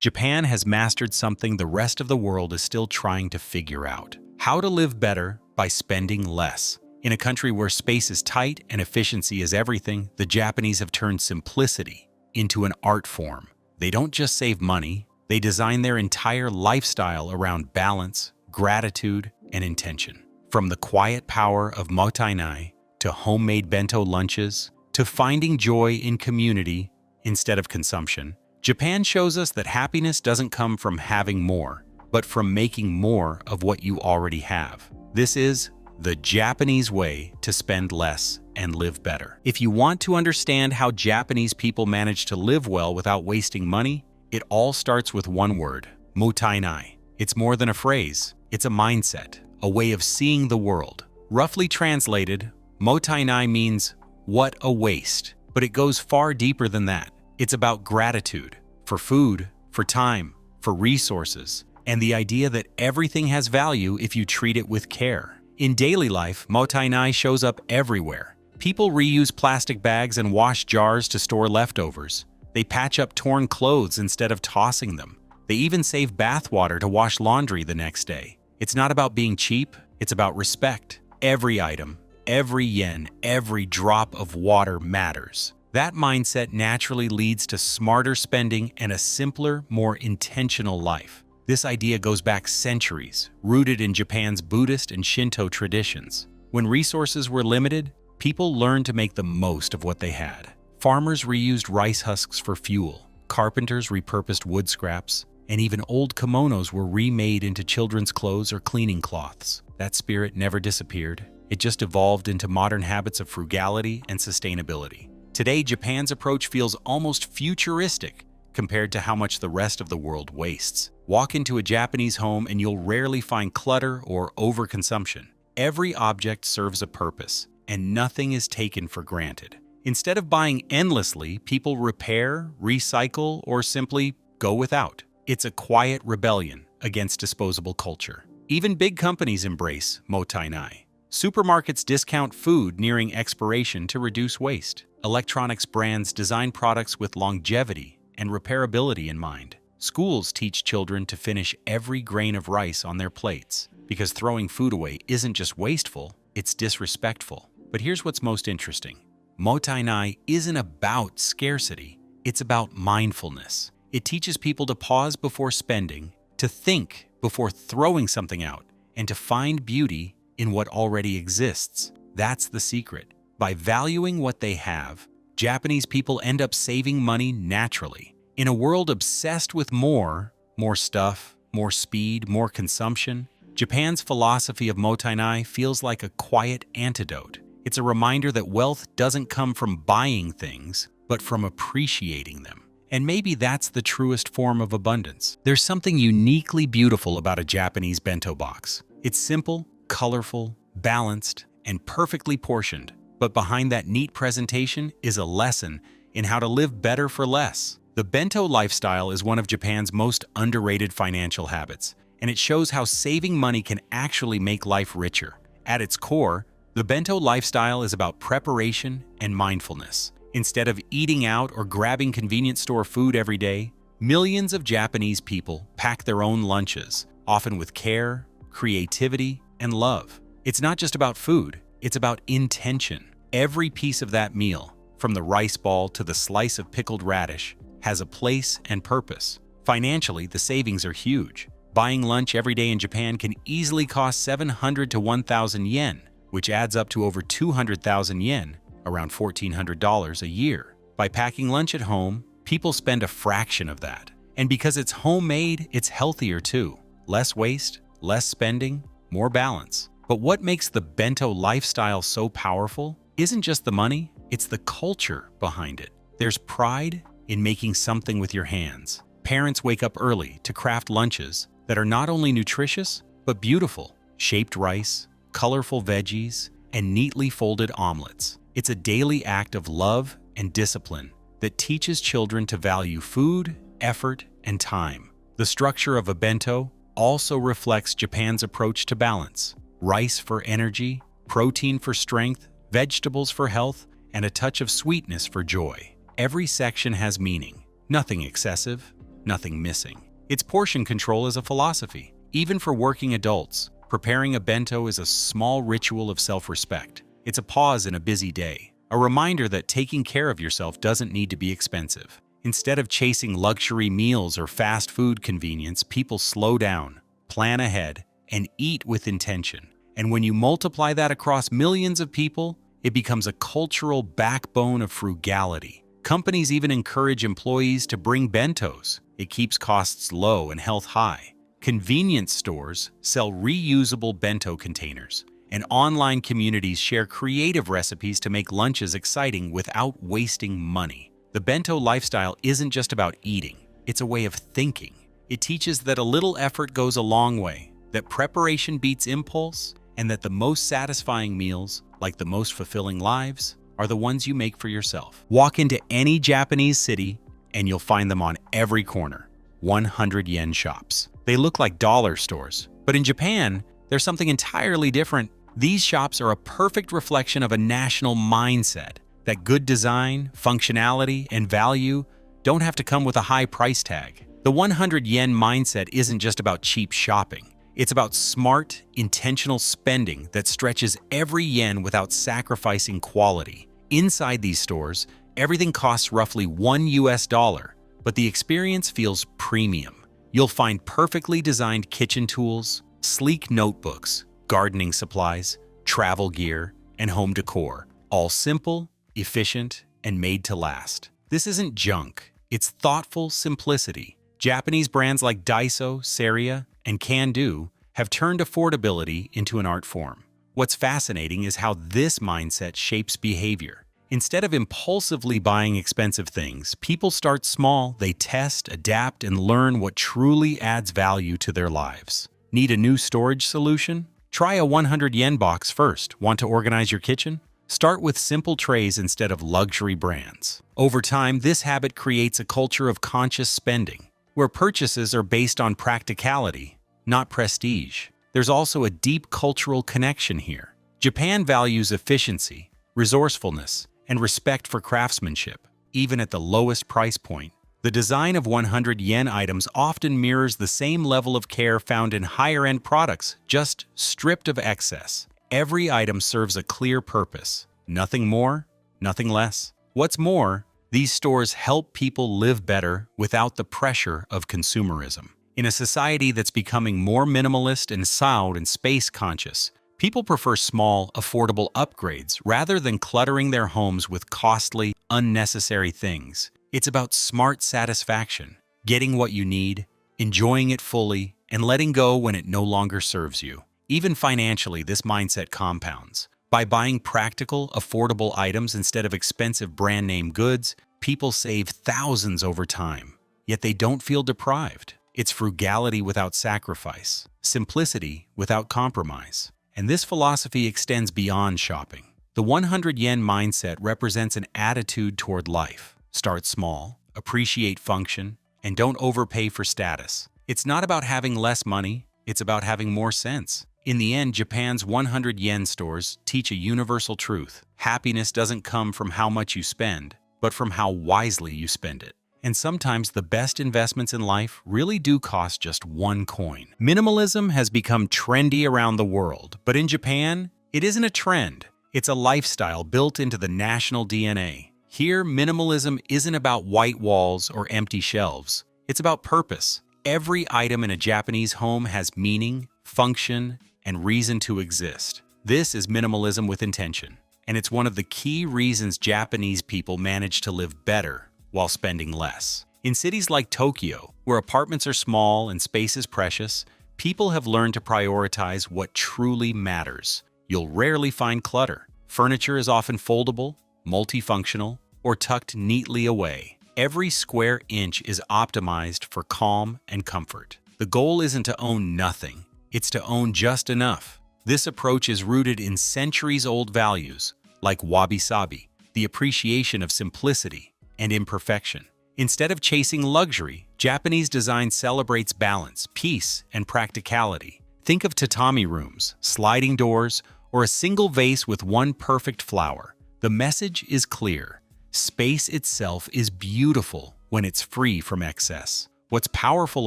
Japan has mastered something the rest of the world is still trying to figure out: how to live better by spending less. In a country where space is tight and efficiency is everything, the Japanese have turned simplicity into an art form. They don't just save money, they design their entire lifestyle around balance, gratitude, and intention. From the quiet power of Mottainai to homemade bento lunches to finding joy in community instead of consumption, Japan shows us that happiness doesn't come from having more, but from making more of what you already have. This is the Japanese way to spend less and live better. If you want to understand how Japanese people manage to live well without wasting money, it all starts with one word: Mottainai. It's more than a phrase, it's a mindset, a way of seeing the world. Roughly translated, Mottainai means "what a waste," but it goes far deeper than that. It's about gratitude for food, for time, for resources, and the idea that everything has value if you treat it with care. In daily life, Mottainai shows up everywhere. People reuse plastic bags and wash jars to store leftovers. They patch up torn clothes instead of tossing them. They even save bath water to wash laundry the next day. It's not about being cheap, it's about respect. Every item, every yen, every drop of water matters. That mindset naturally leads to smarter spending and a simpler, more intentional life. This idea goes back centuries, rooted in Japan's Buddhist and Shinto traditions. When resources were limited, people learned to make the most of what they had. Farmers reused rice husks for fuel, carpenters repurposed wood scraps, and even old kimonos were remade into children's clothes or cleaning cloths. That spirit never disappeared. It just evolved into modern habits of frugality and sustainability. Today, Japan's approach feels almost futuristic compared to how much the rest of the world wastes. Walk into a Japanese home and you'll rarely find clutter or overconsumption. Every object serves a purpose, and nothing is taken for granted. Instead of buying endlessly, people repair, recycle, or simply go without. It's a quiet rebellion against disposable culture. Even big companies embrace Mottainai. Supermarkets discount food nearing expiration to reduce waste. Electronics brands design products with longevity and repairability in mind. Schools teach children to finish every grain of rice on their plates, because throwing food away isn't just wasteful, it's disrespectful. But here's what's most interesting. Mottainai isn't about scarcity, it's about mindfulness. It teaches people to pause before spending, to think before throwing something out, and to find beauty in what already exists. That's the secret. By valuing what they have, Japanese people end up saving money naturally. In a world obsessed with more stuff, more speed, more consumption, Japan's philosophy of Mottainai feels like a quiet antidote. It's a reminder that wealth doesn't come from buying things, but from appreciating them. And maybe that's the truest form of abundance. There's something uniquely beautiful about a Japanese bento box. It's simple, colorful, balanced, and perfectly portioned. But behind that neat presentation is a lesson in how to live better for less. The Bento Lifestyle is one of Japan's most underrated financial habits, and it shows how saving money can actually make life richer. At its core, the Bento Lifestyle is about preparation and mindfulness. Instead of eating out or grabbing convenience store food every day, millions of Japanese people pack their own lunches, often with care, creativity, and love. It's not just about food, it's about intention. Every piece of that meal, from the rice ball to the slice of pickled radish, has a place and purpose. Financially, the savings are huge. Buying lunch every day in Japan can easily cost 700 to 1,000 yen, which adds up to over 200,000 yen, around $1,400 a year. By packing lunch at home, people spend a fraction of that. And because it's homemade, it's healthier too. Less waste, less spending, more balance. But what makes the Bento Lifestyle so powerful isn't just the money, it's the culture behind it. There's pride in making something with your hands. Parents wake up early to craft lunches that are not only nutritious, but beautiful. Shaped rice, colorful veggies, and neatly folded omelets. It's a daily act of love and discipline that teaches children to value food, effort, and time. The structure of a bento also reflects Japan's approach to balance. Rice for energy, protein for strength, vegetables for health, and a touch of sweetness for joy. Every section has meaning. Nothing excessive, nothing missing. Its portion control is a philosophy. Even for working adults, preparing a bento is a small ritual of self-respect. It's a pause in a busy day, a reminder that taking care of yourself doesn't need to be expensive. Instead of chasing luxury meals or fast food convenience, people slow down, plan ahead, and eat with intention. And when you multiply that across millions of people, it becomes a cultural backbone of frugality. Companies even encourage employees to bring bentos. It keeps costs low and health high. Convenience stores sell reusable bento containers, and online communities share creative recipes to make lunches exciting without wasting money. The bento lifestyle isn't just about eating, it's a way of thinking. It teaches that a little effort goes a long way, that preparation beats impulse, and that the most satisfying meals, like the most fulfilling lives, are the ones you make for yourself. Walk into any Japanese city, and you'll find them on every corner. 100 yen shops. They look like dollar stores, but in Japan, there's something entirely different. These shops are a perfect reflection of a national mindset, that good design, functionality, and value don't have to come with a high price tag. The 100 yen mindset isn't just about cheap shopping. It's about smart, intentional spending that stretches every yen without sacrificing quality. Inside these stores, everything costs roughly $1, but the experience feels premium. You'll find perfectly designed kitchen tools, sleek notebooks, gardening supplies, travel gear, and home decor, all simple, efficient, and made to last. This isn't junk, it's thoughtful simplicity. Japanese brands like Daiso, Seria, and Can-Do have turned affordability into an art form. What's fascinating is how this mindset shapes behavior. Instead of impulsively buying expensive things, people start small, they test, adapt, and learn what truly adds value to their lives. Need a new storage solution? Try a 100 yen box first. Want to organize your kitchen? Start with simple trays instead of luxury brands. Over time, this habit creates a culture of conscious spending, where purchases are based on practicality, not prestige. There's also a deep cultural connection here. Japan values efficiency, resourcefulness, and respect for craftsmanship, even at the lowest price point. The design of 100 yen items often mirrors the same level of care found in higher-end products, just stripped of excess. Every item serves a clear purpose. Nothing more, nothing less. What's more, these stores help people live better without the pressure of consumerism. In a society that's becoming more minimalist and sound and space-conscious, people prefer small, affordable upgrades rather than cluttering their homes with costly, unnecessary things. It's about smart satisfaction, getting what you need, enjoying it fully, and letting go when it no longer serves you. Even financially, this mindset compounds. By buying practical, affordable items instead of expensive brand-name goods, people save thousands over time, yet they don't feel deprived. It's frugality without sacrifice, simplicity without compromise. And this philosophy extends beyond shopping. The 100 yen mindset represents an attitude toward life. Start small, appreciate function, and don't overpay for status. It's not about having less money, it's about having more sense. In the end, Japan's 100 yen stores teach a universal truth. Happiness doesn't come from how much you spend, but from how wisely you spend it. And sometimes the best investments in life really do cost just one coin. Minimalism has become trendy around the world, but in Japan, it isn't a trend. It's a lifestyle built into the national DNA. Here, minimalism isn't about white walls or empty shelves. It's about purpose. Every item in a Japanese home has meaning, function, and reason to exist. This is minimalism with intention, and it's one of the key reasons Japanese people manage to live better while spending less. In cities like Tokyo, where apartments are small and space is precious, people have learned to prioritize what truly matters. You'll rarely find clutter. Furniture is often foldable, multifunctional, or tucked neatly away. Every square inch is optimized for calm and comfort. The goal isn't to own nothing, it's to own just enough. This approach is rooted in centuries-old values, like wabi-sabi, the appreciation of simplicity and imperfection. Instead of chasing luxury, Japanese design celebrates balance, peace, and practicality. Think of tatami rooms, sliding doors, or a single vase with one perfect flower. The message is clear. Space itself is beautiful when it's free from excess. What's powerful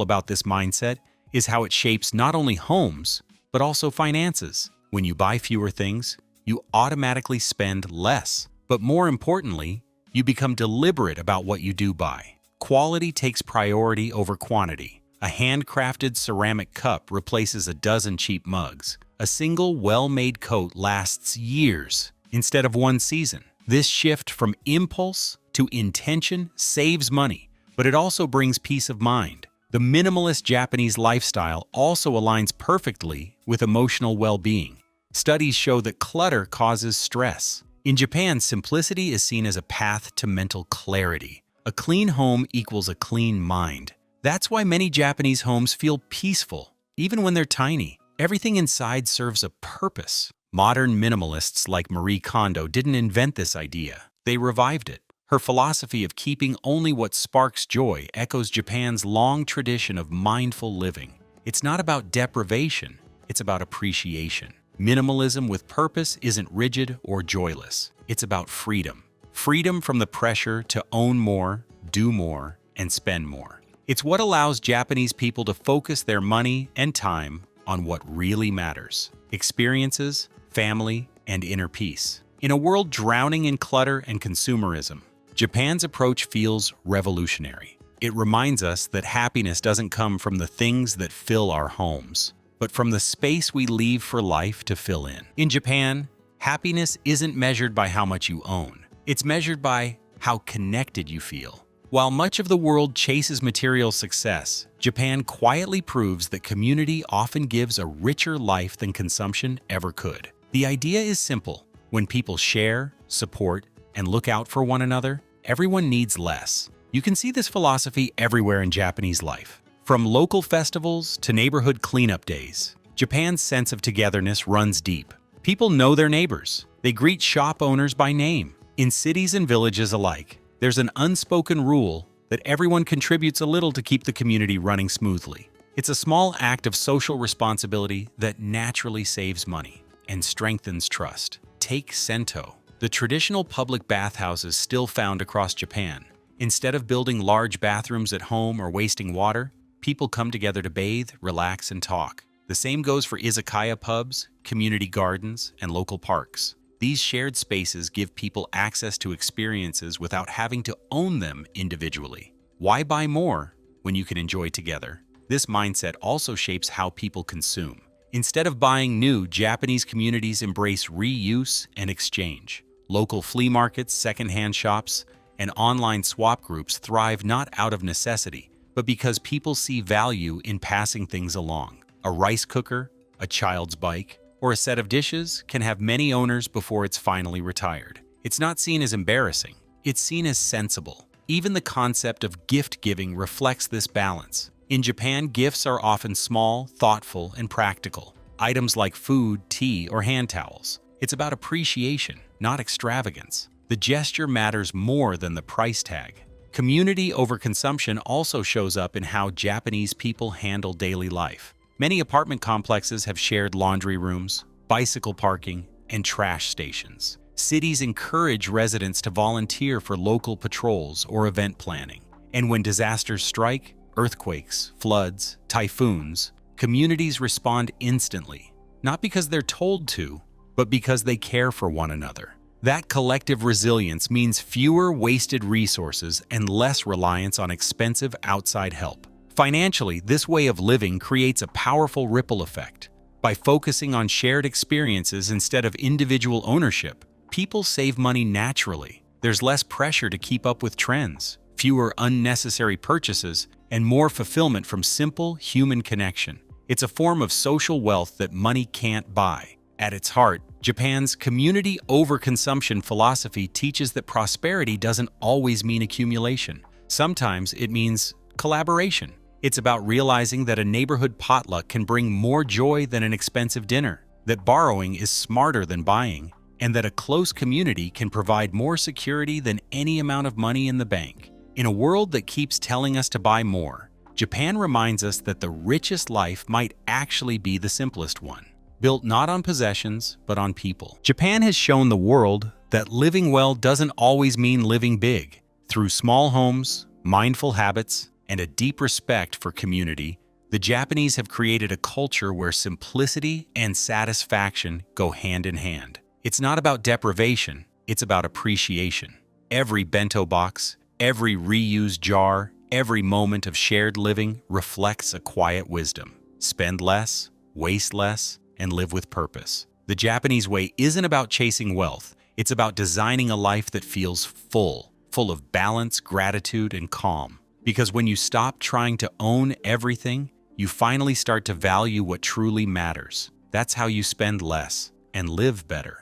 about this mindset is how it shapes not only homes, but also finances. When you buy fewer things, you automatically spend less. But more importantly, you become deliberate about what you do buy. Quality takes priority over quantity. A handcrafted ceramic cup replaces a dozen cheap mugs. A single well-made coat lasts years instead of one season. This shift from impulse to intention saves money, but it also brings peace of mind. The minimalist Japanese lifestyle also aligns perfectly with emotional well-being. Studies show that clutter causes stress. In Japan, simplicity is seen as a path to mental clarity. A clean home equals a clean mind. That's why many Japanese homes feel peaceful, even when they're tiny. Everything inside serves a purpose. Modern minimalists like Marie Kondo didn't invent this idea. They revived it. Her philosophy of keeping only what sparks joy echoes Japan's long tradition of mindful living. It's not about deprivation, it's about appreciation. Minimalism with purpose isn't rigid or joyless. It's about freedom. Freedom from the pressure to own more, do more, and spend more. It's what allows Japanese people to focus their money and time on what really matters: experiences, family, and inner peace. In a world drowning in clutter and consumerism, Japan's approach feels revolutionary. It reminds us that happiness doesn't come from the things that fill our homes, but from the space we leave for life to fill in. In Japan, happiness isn't measured by how much you own. It's measured by how connected you feel. While much of the world chases material success, Japan quietly proves that community often gives a richer life than consumption ever could. The idea is simple. When people share, support, and look out for one another, everyone needs less. You can see this philosophy everywhere in Japanese life. From local festivals to neighborhood cleanup days, Japan's sense of togetherness runs deep. People know their neighbors. They greet shop owners by name. In cities and villages alike, there's an unspoken rule that everyone contributes a little to keep the community running smoothly. It's a small act of social responsibility that naturally saves money and strengthens trust. Take Sento, the traditional public bathhouses still found across Japan. Instead of building large bathrooms at home or wasting water, people come together to bathe, relax, and talk. The same goes for izakaya pubs, community gardens, and local parks. These shared spaces give people access to experiences without having to own them individually. Why buy more when you can enjoy together? This mindset also shapes how people consume. Instead of buying new, Japanese communities embrace reuse and exchange. Local flea markets, secondhand shops, and online swap groups thrive not out of necessity, but because people see value in passing things along. A rice cooker, a child's bike, or a set of dishes can have many owners before it's finally retired. It's not seen as embarrassing, it's seen as sensible. Even the concept of gift giving reflects this balance. In Japan, gifts are often small, thoughtful, and practical. Items like food, tea, or hand towels. It's about appreciation, not extravagance. The gesture matters more than the price tag. Community over consumption also shows up in how Japanese people handle daily life. Many apartment complexes have shared laundry rooms, bicycle parking, and trash stations. Cities encourage residents to volunteer for local patrols or event planning. And when disasters strike, earthquakes, floods, typhoons, communities respond instantly, not because they're told to, but because they care for one another. That collective resilience means fewer wasted resources and less reliance on expensive outside help. Financially, this way of living creates a powerful ripple effect. By focusing on shared experiences instead of individual ownership, people save money naturally. There's less pressure to keep up with trends, fewer unnecessary purchases, and more fulfillment from simple human connection. It's a form of social wealth that money can't buy. At its heart, Japan's community overconsumption philosophy teaches that prosperity doesn't always mean accumulation. Sometimes it means collaboration. It's about realizing that a neighborhood potluck can bring more joy than an expensive dinner, that borrowing is smarter than buying, and that a close community can provide more security than any amount of money in the bank. In a world that keeps telling us to buy more, Japan reminds us that the richest life might actually be the simplest one, built not on possessions, but on people. Japan has shown the world that living well doesn't always mean living big. Through small homes, mindful habits, and a deep respect for community, the Japanese have created a culture where simplicity and satisfaction go hand in hand. It's not about deprivation, it's about appreciation. Every bento box, every reused jar, every moment of shared living reflects a quiet wisdom. Spend less, waste less, and live with purpose. The Japanese way isn't about chasing wealth, it's about designing a life that feels full of balance, gratitude, and calm. Because when you stop trying to own everything, you finally start to value what truly matters. That's how you spend less and live better.